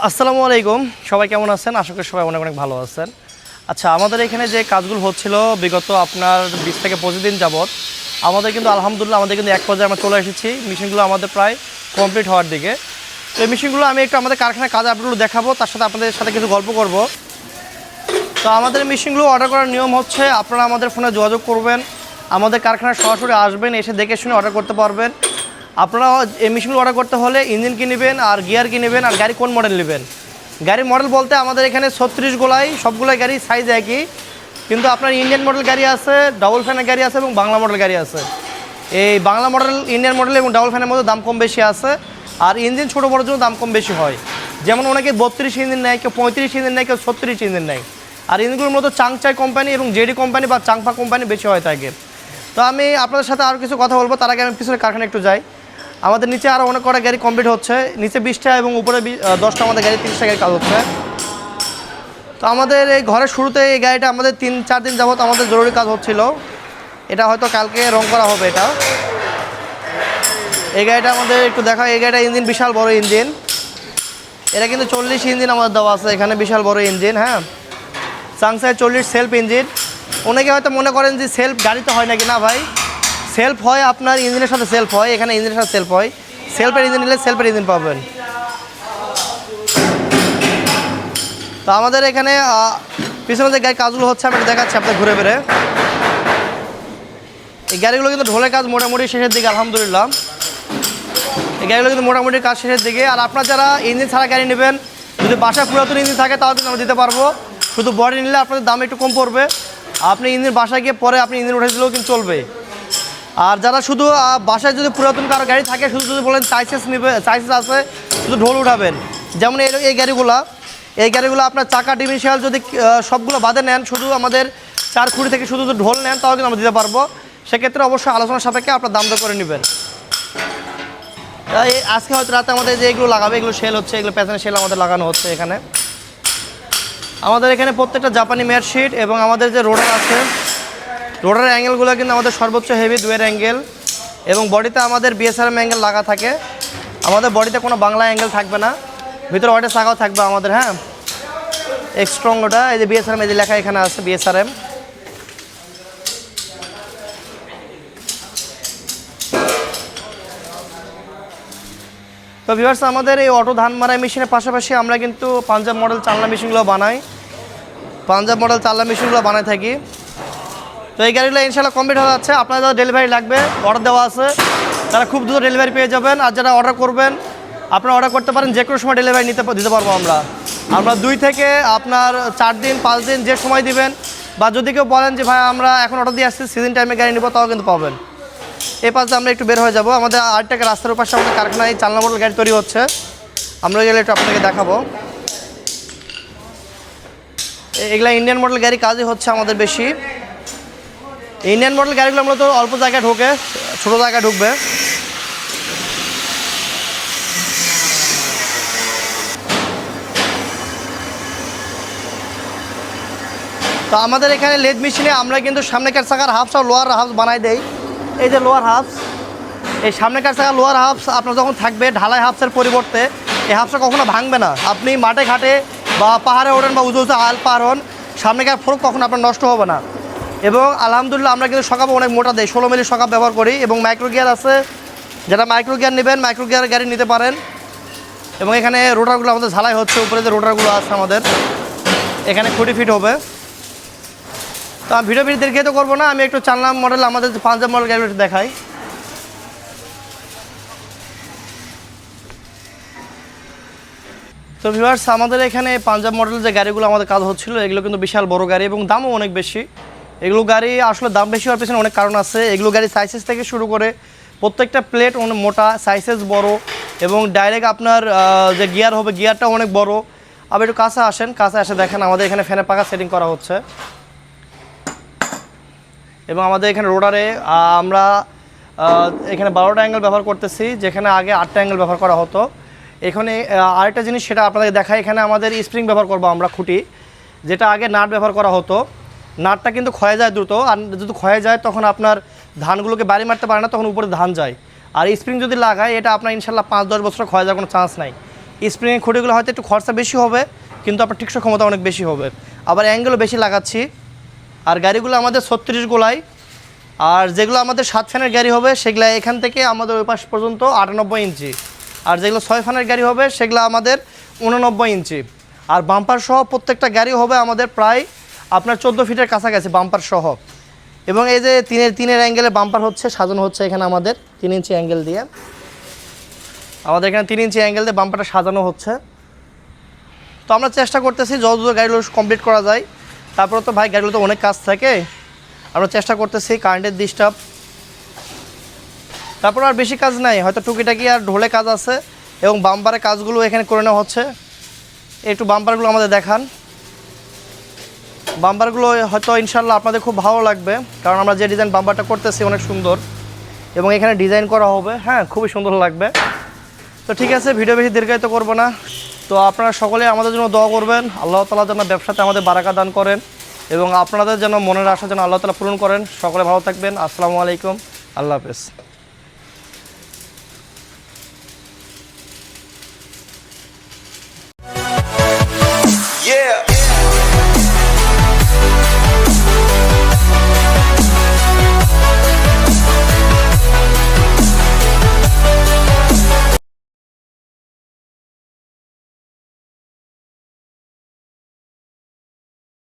আসসালামু আলাইকুম, সবাই কেমন আছেন? আশা করি সবাই অনেক অনেক ভালো আছেন। আচ্ছা, আমাদের এখানে যে কাজগুলো হচ্ছিল বিগত আপনার 20 থেকে 25 দিন যাবত, আমাদের কিন্তু আলহামদুলিল্লাহ আমাদের কিন্তু এক পর্যায়ে আমরা চলে এসেছি। মেশিনগুলো আমাদের প্রায় কমপ্লিট হওয়ার দিকে। তো এই মেশিনগুলো আমি একটু আমাদের কারখানার কাজ আপডেটগুলো দেখাবো, তার সাথে আপনাদের সাথে কিছু গল্প করব। তো আমাদের মেশিনগুলো অর্ডার করার নিয়ম হচ্ছে, আপনারা আমাদের ফোনে যোগাযোগ করবেন, আমাদের কারখানায় সরাসরি আসবেন, এসে দেখে শুনে অর্ডার করতে পারবেন। আপনারা এই মেশিনগুলো অর্ডার করতে হলে ইঞ্জিন কিনবেন, আর গিয়ার কিনবেন, আর গাড়ি কোন মডেল নেবেন। গাড়ির মডেল বলতে আমাদের এখানে 36 গোলাই সবগুলাই গাড়ি সাইজ একই, কিন্তু আপনার ইন্ডিয়ান মডেল গাড়ি আছে, ডাবল ফ্যানের গাড়ি আছে এবং বাংলা মডেল গাড়ি আছে। এই বাংলা মডেল, ইন্ডিয়ান মডেল এবং ডাবল ফ্যানের মধ্যে দাম কম বেশি আছে, আর ইঞ্জিন ছোটো বড়োর জন্য দাম কম বেশি হয়। যেমন অনেকে 32 ইঞ্জিন নেয়, কেউ 35 ইঞ্জিন নেয়, কেউ 36 ইঞ্জিন নেয়। আর ইঞ্জিনগুলোর মতো চাংচাই কোম্পানি এবং জেডি কোম্পানি বা চাংফা কোম্পানি বেশি হয় থাকে। তো আমি আপনাদের সাথে আরও কিছু কথা বলবো, তার আগে আমি পিছনে কারখানা একটু যাই। আমাদের নিচে আরও অনেক কটা গাড়ি কমপ্লিট হচ্ছে, নিচে 20টা এবং উপরে 10টা আমাদের গাড়ি 30টা গাড়ি কাজ হচ্ছে। তো আমাদের এই ঘরের শুরুতে এই গাড়িটা আমাদের 3-4 দিন যাবত আমাদের জরুরি কাজ হচ্ছিল। এটা হয়তো কালকে রং করা হবে। এই গাড়িটা আমাদের একটু দেখা, এই গাড়িটা ইঞ্জিন বিশাল বড় ইঞ্জিন, এটা কিন্তু 40 ইঞ্জিন আমাদের দেওয়া আছে এখানে, বিশাল বড় ইঞ্জিন। হ্যাঁ, সাংসাই 40 সেলফ ইঞ্জিন। অনেকে হয়তো মনে করেন যে সেলফ গাড়িতে হয় নাকি, না ভাই, সেলফ হয়, আপনার ইঞ্জিনের সাথে সেলফ হয়, এখানে ইঞ্জিনের সাথে সেলফ হয়। সেলফের ইঞ্জিন নিলে সেলফের ইঞ্জিন পাবেন। তো আমাদের এখানে পিছনে যে গাড়ির কাজগুলো হচ্ছে আমি দেখাচ্ছি আপনার ঘুরে বেড়ে। এই গাড়িগুলো কিন্তু ঢোলের কাজ মোটামুটি শেষের দিকে, আলহামদুলিল্লাহ। এই গাড়িগুলো কিন্তু মোটামুটি কাজ শেষের দিকে। আর আপনার যারা ইঞ্জিন ছাড়া গাড়ি নেবেন, যদি বাসায় পুরাতন ইঞ্জিন থাকে তাও কিন্তু আমরা দিতে পারবো। শুধু বডি নিলে আপনাদের দাম একটু কম পড়বে। আপনি ইঞ্জিন বাসায় গিয়ে পরে আপনি ইঞ্জিন উঠে দিলেও কিন্তু চলবে। আর যারা শুধু বাসায় যদি পুরাতন কারো গাড়ি থাকে, শুধু যদি বলেন চাইসেস নেবে, চাইসেস আছে, শুধু ঢোল উঠাবেন। যেমন এই গাড়িগুলো আপনার চাকা ডিমিশিয়াল যদি সবগুলো বাদে নেন, শুধু আমাদের 4 খুঁড়ি থেকে শুধু ঢোল নেন, তাও কিন্তু আমরা দিতে পারবো। সেক্ষেত্রে অবশ্যই আলোচনার সাপেক্ষে আপনার দাম দর করে নেবেন। তাই আজকে হয়তো রাতে আমাদের যে এগুলো লাগাবে, এগুলো সেল হচ্ছে, এগুলো প্যাসেঞ্জার সেল আমাদের লাগানো হচ্ছে এখানে। আমাদের এখানে প্রত্যেকটা জাপানি ম্যাট শিট এবং আমাদের যে রোডার আছে, রোডারের অ্যাঙ্গেলগুলো কিন্তু আমাদের সর্বোচ্চ হেভি 2 অ্যাঙ্গেল, এবং বডিতে আমাদের বিএসআরএম অ্যাঙ্গেল লাগা থাকে। আমাদের বডিতে কোনো বাংলা অ্যাঙ্গেল থাকবে না, ভিতরে ওয়াইটের শাখাও থাকবে আমাদের। হ্যাঁ, এক্সট্রং ওটা, এই যে বিএসআরএম, এই যে লেখা এখানে আছে বিএসআরএম। তো ভিউয়ার্স, আমাদের এই অটো ধান মারাই মেশিনের পাশাপাশি আমরা কিন্তু পাঞ্জাব মডেল চালনা মেশিনগুলো বানাই, বানাই থাকি। তো এই গাড়িগুলো ইনশাআল্লাহ কমপ্লিট হয়ে যাচ্ছে। আপনার যারা ডেলিভারি লাগবে, অর্ডার দেওয়া আছে, তারা খুব দ্রুত ডেলিভারি পেয়ে যাবেন। আর যারা অর্ডার করবেন, আপনারা অর্ডার করতে পারেন, যে কোনো সময় ডেলিভারি দিতে পারবো আমরা 2 থেকে আপনার 4 দিন 5 দিন যে সময় দিবেন। বা যদি কেউ বলেন যে ভাই আমরা এখন অর্ডার দিয়ে আসছি, সিজন টাইমে গাড়ি নিব, তাও কিন্তু পাবেন। এই পাশে আমরা একটু বের হয়ে যাব। আমাদের আরেকটা রাস্তার পাশে আমাদের কারখানায় চালনা মডেল গাড়ি তৈরি হচ্ছে, আমরা গেলে একটু আপনাকে দেখাবো। এগুলা ইন্ডিয়ান মডেল গাড়ি কাজই হচ্ছে আমাদের বেশি। ইন্ডিয়ান মডেল গাড়িগুলো মূলত অল্প জায়গায় ঢোকে, ছোটো জায়গায় ঢুকবে। তো আমাদের এখানে লেদ মেশিনে আমরা কিন্তু সামনেকার চাকার হাফস আর লোয়ার হাফস বানাই দেই। এই যে লোয়ার হাফস, এই সামনেকার চাকার লোয়ার হাফস আপনার যখন থাকবে ঢালাই হাফসের পরিবর্তে, এই হাফসটা কখনো ভাঙবে না। আপনি মাঠে ঘাটে বা পাহাড়ে ওঠেন বা উঁচু আল পার হন, সামনেকার ফোরক কখনো আপনার নষ্ট হবে না। এবং আলহামদুলিল্লাহ আমরা কিন্তু সকাপও অনেক মোটা দেই, 16 মিলি সকাপ ব্যবহার করি। এবং মাইক্রো গিয়ার আছে, যারা মাইক্রো গিয়ার নেবেন মাইক্রো গিয়ারের গাড়ি নিতে পারেন। এবং এখানে রোটারগুলো আমাদের ঝালাই হচ্ছে, উপরে যে রোটারগুলো আছে আমাদের এখানে খুঁটি ফিট হবে। তো আমি ভিডিও দেখে তো করবো না, আমি একটু চালনা মডেল, আমাদের পাঞ্জাব মডেল গাড়ি দেখাই। তো ভিউয়ার্স, আমাদের এখানে পাঞ্জাব মডেল যে গাড়িগুলো আমাদের কাজ হচ্ছিল, এগুলো কিন্তু বিশাল বড় গাড়ি এবং দামও অনেক বেশি। এগুলো গাড়ি আসলে দাম বেশি হওয়ার পেছনে অনেক কারণ আছে। এগুলো গাড়ি সাইজেস থেকে শুরু করে প্রত্যেকটা প্লেট অনেক মোটা, সাইজেস বড়, এবং ডাইরেক্ট আপনার যে গিয়ার হবে, গিয়ারটা অনেক বড়। আবার একটু কাছে আসেন, কাছে এসে দেখেন আমাদের এখানে ফ্যানের পাখা সেটিং করা হচ্ছে। এবং আমাদের এখানে রোডারে আমরা এখানে 12টা অ্যাঙ্গেল ব্যবহার করতেছি, যেখানে আগে 8টা অ্যাঙ্গেল ব্যবহার করা হতো। এখানে আরেকটা জিনিস সেটা আপনাদের দেখায়, এখানে আমাদের স্প্রিং ব্যবহার করবো আমরা, খুঁটি, যেটা আগে নাট ব্যবহার করা হতো। নাটটা কিন্তু ক্ষয়ে যায় দ্রুত, আর যদি ক্ষয়ে যায় তখন আপনার ধানগুলোকে বাড়ি মারতে পারে না, তখন উপরে ধান যায়। আর স্প্রিং যদি লাগায়, এটা আপনার ইনশাল্লাহ 5-10 বছর ক্ষয়ে যাওয়ার কোনো চান্স নাই। স্প্রিংয়ের খুঁটিগুলো হয়তো একটু খরচা বেশি হবে, কিন্তু আপনার টিকসই ক্ষমতা অনেক বেশি হবে। আবার অ্যাঙ্গেলও বেশি লাগাচ্ছি। আর গাড়িগুলো আমাদের 36 গোলায়, আর যেগুলো আমাদের 7 ফ্যানের গাড়ি হবে সেগুলো এখান থেকে আমাদের ওই পাশ পর্যন্ত 98 ইঞ্চি, আর যেগুলো 6 ফ্যানের গাড়ি হবে সেগুলো আমাদের 89 ইঞ্চি। আর বাম্পার সহ প্রত্যেকটা গাড়ি হবে আমাদের প্রায় আপনার 14 ফিটের কাছাকাছি বাম্পার সহ। এবং এই যে তিনের অ্যাঙ্গেলে বাম্পার হচ্ছে, সাজানো হচ্ছে এখানে আমাদের 3 ইঞ্চি অ্যাঙ্গেল দিয়ে, আমাদের এখানে 3 ইঞ্চি অ্যাঙ্গেল দিয়ে বাম্পারটা সাজানো হচ্ছে। তো আমরা চেষ্টা করতেছি যত গাড়িগুলো কমপ্লিট করা যায়। তারপরে তো ভাই গাড়িগুলো তো অনেক কাজ থাকে, আমরা চেষ্টা করতেছি, কারেন্টের ডিস্টার্ব, তারপর আর বেশি কাজ নাই, হয়তো টুকিটাকি আর ঢোলে কাজ আছে। এবং বাম্পারের কাজগুলো এখানে করে নেওয়া হচ্ছে। একটু বাম্পারগুলো আমাদের দেখান। বাম্পারগুলো হয়তো ইনশাল্লাহ আপনাদের খুব ভালো লাগবে, কারণ আমরা যে ডিজাইন বাম্পারটা করতেছি অনেক সুন্দর, এবং এখানে ডিজাইন করা হবে, হ্যাঁ খুবই সুন্দর লাগবে। তো ঠিক আছে, ভিডিও বেশি দীর্ঘায়িত করবো না। তো আপনারা সকলে আমাদের জন্য দোয়া করবেন, আল্লাহ তাআলা যেন ব্যবসাতে আমাদের বারাকা দান করেন, এবং আপনাদের যেন মনের আশা যেন আল্লাহ তাআলা পূরণ করেন। সকলে ভালো থাকবেন। আসসালামু আলাইকুম, আল্লাহ হাফেজ।